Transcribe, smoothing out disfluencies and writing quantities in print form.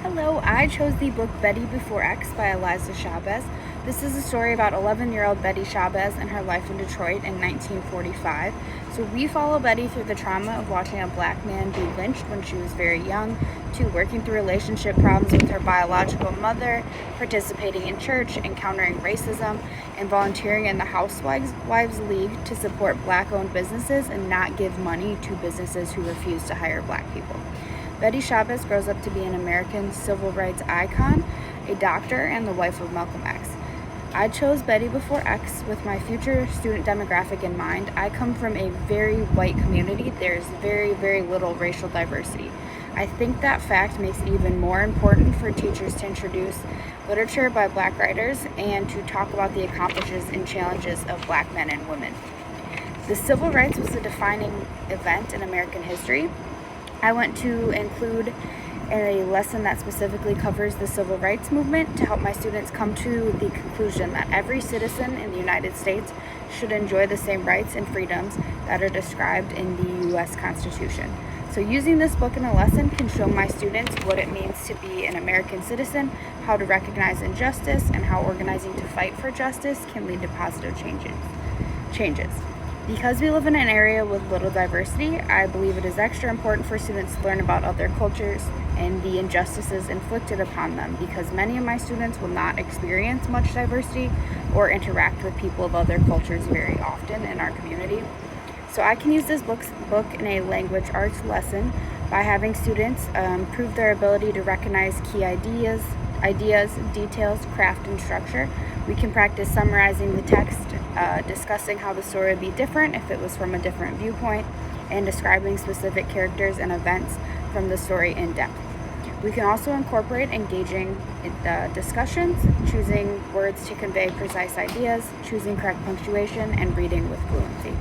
Hello, I chose the book Betty Before X by Eliza Chavez. This is a story about 11-year-old Betty Chavez and her life in Detroit in 1945. So we follow Betty through the trauma of watching a black man be lynched when she was very young, to working through relationship problems with her biological mother, participating in church, encountering racism, and volunteering in the Housewives League to support black-owned businesses and not give money to businesses who refuse to hire black people. Betty Chavez grows up to be an American civil rights icon, a doctor, and the wife of Malcolm X. I chose Betty Before X with my future student demographic in mind. I come from a very white community. There's very, very little racial diversity. I think that fact makes it even more important for teachers to introduce literature by black writers and to talk about the accomplishments and challenges of black men and women. The civil rights was a defining event in American history. I want to include a lesson that specifically covers the civil rights movement to help my students come to the conclusion that every citizen in the United States should enjoy the same rights and freedoms that are described in the U.S. Constitution. So using this book in a lesson can show my students what it means to be an American citizen, how to recognize injustice, and how organizing to fight for justice can lead to positive changes. Because we live in an area with little diversity, I believe it is extra important for students to learn about other cultures and the injustices inflicted upon them, because many of my students will not experience much diversity or interact with people of other cultures very often in our community. So I can use this book in a language arts lesson by having students prove their ability to recognize key ideas, details, craft, and structure. We can practice summarizing the text, discussing how the story would be different if it was from a different viewpoint, and describing specific characters and events from the story in depth. We can also incorporate engaging discussions, choosing words to convey precise ideas, choosing correct punctuation, and reading with fluency.